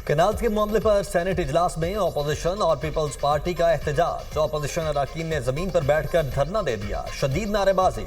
Canals के मामले पर सेनेट इजलास में ऑपोजिशन और पीपल्स पार्टी का एहतजाज। ऑपोजिशन अराकीन ने जमीन पर बैठकर धरना दे दिया, शदीद नारेबाजी।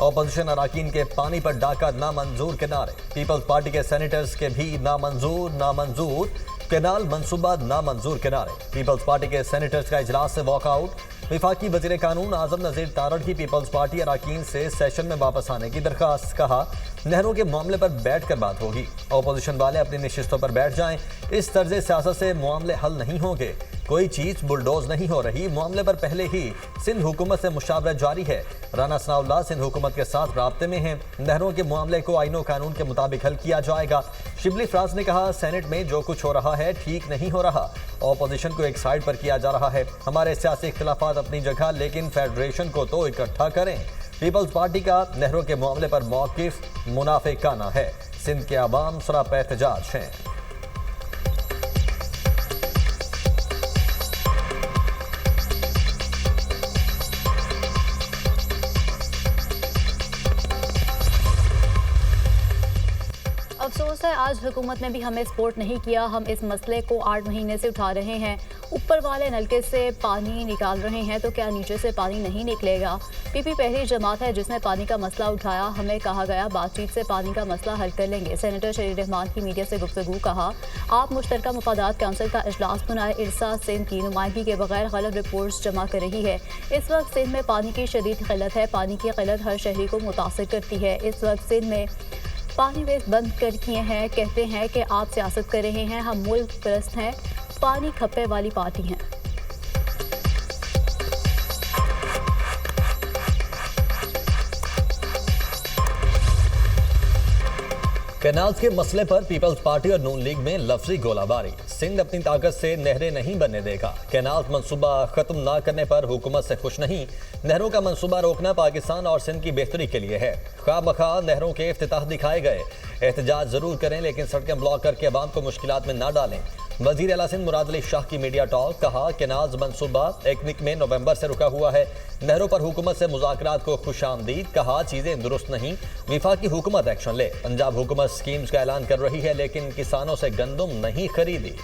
ऑपोजिशन अराकीन के पानी पर डाका नामंजूर के नारे। पीपल्स पार्टी के सेनेटर्स के भी नामंजूर कैनाल मंसूबा नामंजूर के नारे। पीपल्स पार्टी के सेनेटर्स का इजलास से वॉकआउट। विफाकी वजीर कानून आजम नजीर तारड़ की पीपल्स पार्टी अराकीन से सेशन में वापस आने की दरखास्त। कहा, नहरों के मामले पर बैठकर बात होगी, ऑपोजिशन वाले अपनी नशिस्तों पर बैठ जाएं। इस तर्ज सियासत से मामले हल नहीं होंगे, कोई चीज बुलडोज नहीं हो रही। मामले पर पहले ही सिंध हुकूमत से मुशावरत जारी है। राना सनाउल्लाह सिंध हुकूमत के साथ राब्ते में हैं। नहरों के मामले को आईनो कानून के मुताबिक हल किया जाएगा। शिबली फराज ने कहा, सेनेट में जो कुछ हो रहा है ठीक नहीं हो रहा, ऑपोजिशन को एक साइड पर किया जा रहा है। हमारे सियासी इख्तिलाफात अपनी जगह, लेकिन फेडरेशन को तो इकट्ठा करें। पीपल्स पार्टी का नहरों के मामले पर मौकिफ मुनाफिकाना है। सिंध के अवाम सरापा एहतजाज हैं। अफसोस है, आज हुकूमत ने भी हमें सपोर्ट नहीं किया। हम इस मसले को 8 महीने से उठा रहे हैं। ऊपर वाले नलके से पानी निकाल रहे हैं, तो क्या नीचे से पानी नहीं निकलेगा? पीपी पहली जमात है जिसने पानी का मसला उठाया। हमें कहा गया बातचीत से पानी का मसला हल कर लेंगे। सेनेटर शरीर रहमान की मीडिया से गुफ्तगू। कहा, आप मुश्तरका मुफादात काउंसिल का इजलास बुलाए। इरसा सिंध की नुमाइंदगी के बगैर गलत रिपोर्ट्स जमा कर रही है। इस वक्त सिंध में पानी की शदीद किल्लत है। पानी की किल्लत हर शहरी को मुतासिर करती है। इस वक्त सिंध में पानी वेस्ट बंद कर किए हैं। कहते हैं कि आप सियासत कर रहे हैं, हम मुल्क परस्त हैं, पानी खप्पे वाली पार्टी हैं। कैनाल्स के मसले पर पीपल्स पार्टी और नून लीग में लफ्जी गोलाबारी। सिंध अपनी ताकत से नहरें नहीं बनने देगा। कैनाल्स मंसूबा खत्म ना करने पर हुकूमत से खुश नहीं। नहरों का मंसूबा रोकना पाकिस्तान और सिंध की बेहतरी के लिए है। खा बखा नहरों के इफ्तिताह दिखाए गए। एहतजाज जरूर करें, लेकिन सड़कें ब्लॉक करके अवाम को मुश्किलात में ना डालें। वजीर आला सिंध मुराद अली शाह की मीडिया टॉक। कहा, कैनाल्स मंसूबा एकनिक में नवंबर से रुका हुआ है। नहरों पर हुकूमत से मुज़ाकरात को खुशामदीद। कहा, चीजें दुरुस्त नहीं, विफाकी हुकूमत एक्शन ले। पंजाब हुकूमत स्कीम्स का ऐलान कर रही है, लेकिन किसानों से गंदुम नहीं खरीदी।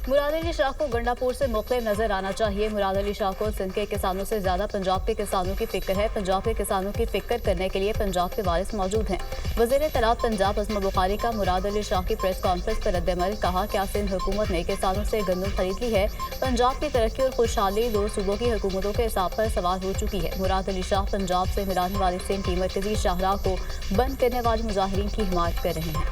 मुराद अली शाह को गंडापुर से मुख्तलिफ नजर आना चाहिए। मुराद अली शाह को सिंध के किसानों से ज्यादा पंजाब के किसानों की फिक्र है। पंजाब के किसानों की फिक्र करने के लिए पंजाब के वारिस मौजूद हैं। वज़ीर इत्तलात पंजाब अज़मा बुखारी का मुराद अली शाह की प्रेस कॉन्फ्रेंस पर रद्द-ए-अमल। कहा, क्या सिंध हुकूमत ने किसानों से गंदम खरीद ली है? पंजाब की तरक्की और खुशहाली दो सूबों की हुकूमतों के हिसाब पर सवाल हो चुकी है। मुराद अली शाह पंजाब से मिलाने वाली सिंध की मरकजी शाहराह को बंद करने वाले मुजाहिरीन की हिमायत कर रहे हैं।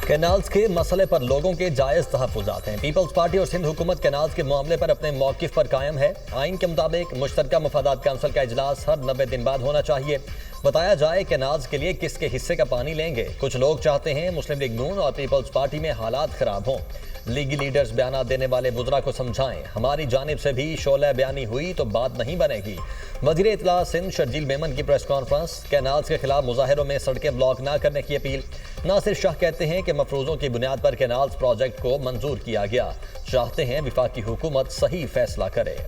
कैनाल्स के मसले पर लोगों के जायज़ तहफ़्फ़ुज़ात हैं। पीपल्स पार्टी और सिंध हुकूमत कैनाल्स के मामले पर अपने मौक़िफ़ पर कायम है। आइन के मुताबिक मुश्तरका मुफादात काउंसिल का इजलास हर 90 दिन बाद होना चाहिए। बताया जाए कैनाल्स के लिए किसके हिस्से का पानी लेंगे। कुछ लोग चाहते हैं मुस्लिम लीग नून और पीपल्स पार्टी में हालात ख़राब हों। लीगी लीडर्स बयान देने वाले वुज़रा को समझाएं, हमारी जानिब से भी शोला बयानी हुई तो बात नहीं बनेगी। वज़ीर इत्तला सिंध शर्जील मेमन की प्रेस कॉन्फ्रेंस। कैनाल्स के खिलाफ मुजाहिरों में सड़कें ब्लॉक न करने की अपील। नासिर शाह कहते हैं कि मफरूज़ों की बुनियाद पर कैनाल्स प्रोजेक्ट को मंजूर किया गया। चाहते हैं विफाकी हुकूमत सही फैसला करे।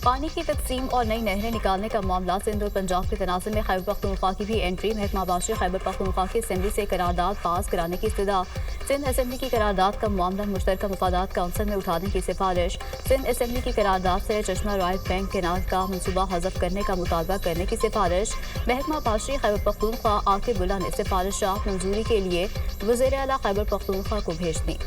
पानी की तकसीम और नई नहरें निकालने का मामला सिंध और पंजाब के तनाज़ुर में खैबर पख्तूनख्वा की भी एंट्री। महकमा बाशी खैबर पख्तूनख्वा की असेंबली से करारदाद पास कराने की इस्तदा। सिंध असेंबली की करारदाद का मामला मुश्तरका मुफादात काउंसिल में उठाने की सिफारिश। सिंध असेंबली की करारदाद से चश्मा रॉयल बैंक कैनाल का मनसूबा हज़फ करने का मुतालबा करने की सिफारिश। महकमा बाशी खैबर पख्तूनख्वा आकिब उल्ला ने सिफारिशात मंजूरी के लिए वज़ीर आला खैबर पख्तूनख्वा को भेज दी।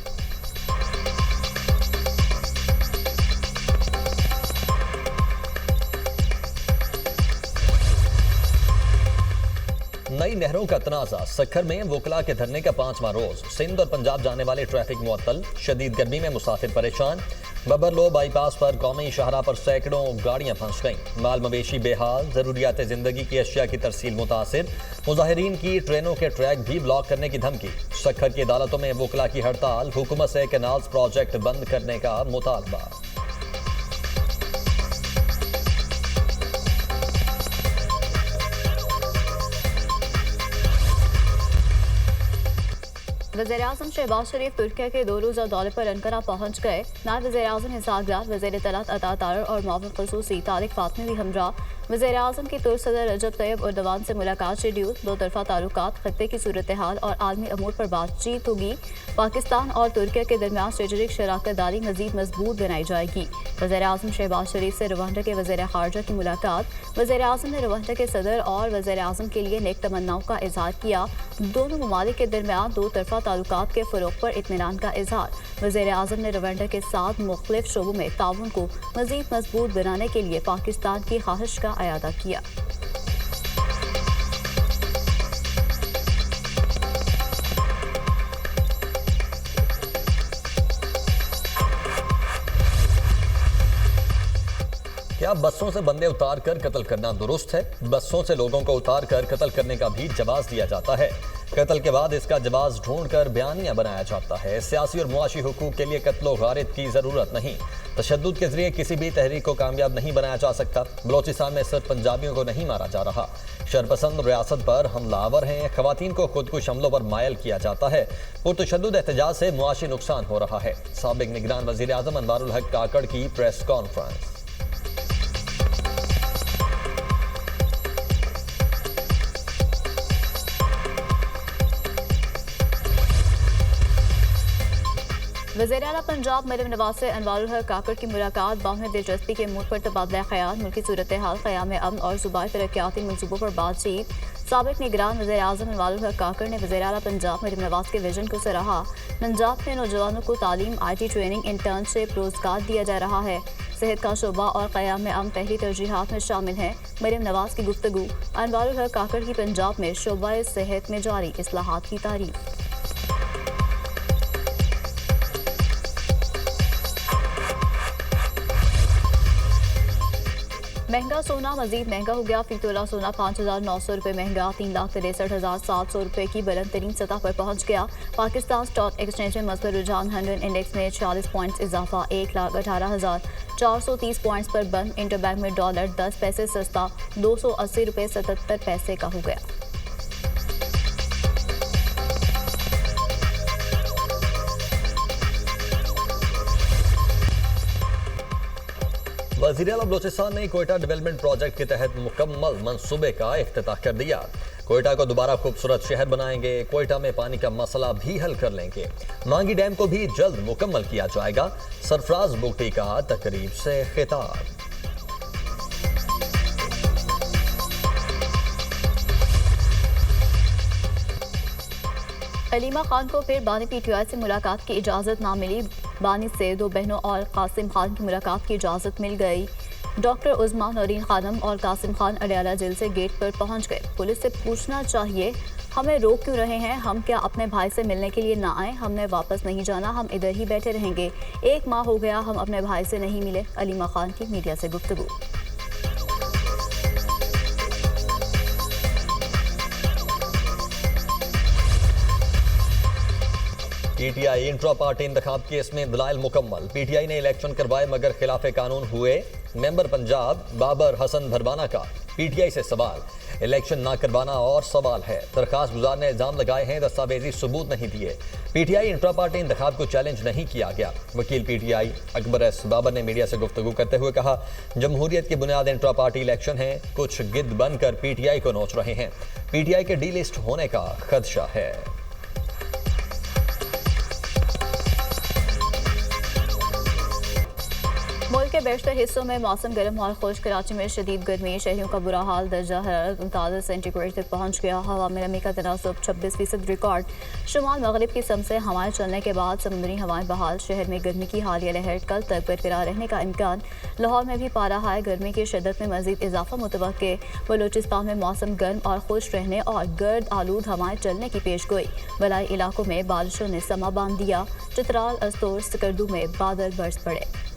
नई नहरों का तनाजा। सखर में वोकला के धरने का 5वां रोज। सिंध और पंजाब जाने वाले ट्रैफिक मुअत्तल। शदीद गर्मी में मुसाफिर परेशान। बबरलो बाईपास पर कौमी शाहरा पर सैकड़ों गाड़ियां फंस गईं। माल मवेशी बेहाल। जरूरियात जिंदगी की अशिया की तरसील मुतासिर। मुजाहिरीन की ट्रेनों के ट्रैक भी ब्लॉक करने की धमकी। सखर की अदालतों में वोकला की हड़ताल। हुकूमत से कैनाल्स प्रोजेक्ट बंद करने का मुतालबा। वज़ीर-ए-आज़म शहबाज शरीफ तुर्की के 2 रोज़ा दौरे पर अंकारा पहुंच गए। नायब वज़ीर-ए-आज़म इसहाक डार, वज़ीर इत्तलात अता तारर और मुआविन ख़ुसूसी तारिक फातमी भी हमरा। वज़ीर-ए-आज़म की तुर्क सदर रजब तैयब एर्दोगान से मुलाकात शेड्यूल। 2 तरफ़ा ताल्लुकात, खत्ते की सूरत हाल और आलमी अमूर पर बातचीत होगी। पाकिस्तान और तुर्की के दरमियान स्ट्रेटेजिक शराकत दारी मज़ीद मजबूत बनाई जाएगी। वज़ीर-ए-आज़म शहबाज शरीफ से रवांडा के वज़ीर ख़ारजा की मुलाकात। वज़ीर-ए-आज़म ने रवांडा के सदर और वज़ीर-ए-आज़म के लिए नेक तमन्नाओं का इजहार किया। दोनों ममालिक के दरमियान 2 तरफ़ा ताल्लुकात के फ़रोग़ पर इत्मीनान का इजहार। वज़ीर-ए-आज़म ने रवांडा के साथ मुख्तलिफ शोबों में ताउन को मज़ीद मजबूत बनाने के लिए पाकिस्तान की ख्वाहिश का अयादा किया। क्या बसों से बंदे उतार कर कत्ल करना दुरुस्त है? बसों से लोगों को उतार कर कत्ल करने का भी जवाब दिया जाता है। कत्ल के बाद इसका जवाब ढूंढकर बयानिया बनाया जाता है। सियासी और मुआशी हुकूक के लिए कत्लो गारिद की जरूरत नहीं। तशद्दुद के जरिए किसी भी तहरीक को कामयाब नहीं बनाया जा सकता। बलोचिस्तान में सिर्फ पंजाबियों को नहीं मारा जा रहा, शरपसंद रियासत पर हमलावर हैं। खवातीन को खुदकुश हमलों पर मायल किया जाता है। पुरतशद्दुद एहतजाज से मुआशी नुकसान हो रहा है। साबिक निगरान वज़ीर आज़म अनवारुल हक काकड़ की प्रेस कॉन्फ्रेंस। वज़ीर आला पंजाब मरीम नवाज से अनवारुल हक काकड़ की मुलाकात। बाहमी दिलचस्पी के मुद्दे पर तबादला ख्याल, मुल्की सूरत हाल, क़याम अमन और सूबाई तरक्याती मंसूबों पर बातचीत। साबिक निगरान वज़ीर आज़म अनवारुल हक काकड़ ने वज़ीर आला पंजाब मरीम नवाज के विजन को सराहा। पंजाब में नौजवानों को तालीम, IT ट्रेनिंग, इंटर्नशिप, रोजगार दिया जा रहा है। सेहत का शोबा और क़याम अमन पहली तरजीहात में शामिल है। मरीम नवाज की गुफ्तगू। अनवारुल हक काकड़ की पंजाब में शोबा सेहत में जारी इस्लाहात की तारीफ। महंगा सोना मजीद महंगा हो गया। फी तोला सोना 5,900 रुपये महंगा 3,63,700 रुपये की बुलंद तरीन सतह पर पहुंच गया। पाकिस्तान स्टॉक एक्सचेंज में मस्बत रुझान 100 इंडेक्स में 40 पॉइंट्स इजाफा 1,18,430 पॉइंट्स पर बंद। इंटरबैंक में डॉलर 10 पैसे सस्ता 280 रुपये 77 पैसे का हो गया। वज़ीर आला बलोचिस्तान ने कोयटा डेवलपमेंट प्रोजेक्ट के तहत मुकम्मल मंसूबे का इफ्तिताह कर दिया। कोयटा को दोबारा खूबसूरत शहर बनाएंगे। कोयटा में पानी का मसला भी हल कर लेंगे। मांगी डैम को भी जल्द मुकम्मल किया जाएगा। सरफराज बुगटी का तकरीब से खिताब। अलीमा खान को फिर बानी PTI से मुलाकात की इजाज़त ना मिली। बानी से 2 बहनों और कासिम खान की मुलाकात की इजाज़त मिल गई। डॉक्टर उज़मा, नौरीन खानम और कासिम खान अडयाला जेल से गेट पर पहुंच गए। पुलिस से पूछना चाहिए हमें रोक क्यों रहे हैं? हम क्या अपने भाई से मिलने के लिए ना आए? हमने वापस नहीं जाना, हम इधर ही बैठे रहेंगे। 1 माह हो गया हम अपने भाई से नहीं मिले। अलीमा खान की मीडिया से गुफ्तगू। PTI इंट्रा पार्टी इंतखाब केस में दलाइल मुकम्मल। PTI ने इलेक्शन करवाए मगर खिलाफ कानून हुए। मेंबर पंजाब बाबर हसन भरवाना का PTI से सवाल। इलेक्शन ना करवाना और सवाल है। दरखास्त गुजार ने इल्जाम लगाए हैं दस्तावेजी सबूत नहीं दिए। PTI इंट्रा पार्टी इंतखाब को चैलेंज नहीं किया गया। वकील PTI अकबर एस बाबर ने मीडिया से गुफ्तगू करते हुए कहा, जमहूरियत की बुनियाद इंट्रा पार्टी इलेक्शन है। कुछ गिद्ध बनकर PTI को नोच रहे हैं। PTI के डीलिस्ट होने का खदशा है। मुल्क के बेशतर हिस्सों में मौसम गर्म और खुश्क। कराची में शदीद गर्मी, शहरियों का बुरा हाल। दर्जा हरारत 39 सेंटीग्रेड तक पहुंच गया। हवा में नमी का तनासुब 26% रिकॉर्ड। शुमाल मगरिब की सम से हवाएं चलने के बाद समुद्री हवाएं बहाल। शहर में गर्मी की हालिया लहर कल तक बरकरार रहने का इम्कान। लाहौर में भी पारा हाई, गर्मी की शिद्दत में मजीद इजाफा मुतवक्के। बलूचिस्तान में मौसम गर्म और खुश रहने और गर्द आलूद हवाएं चलने की पेशगोई। बलाई इलाकों में बारिशों ने समा बांध दिया। चित्राल, अस्तोर, सिकरदू में बादल बरस पड़े।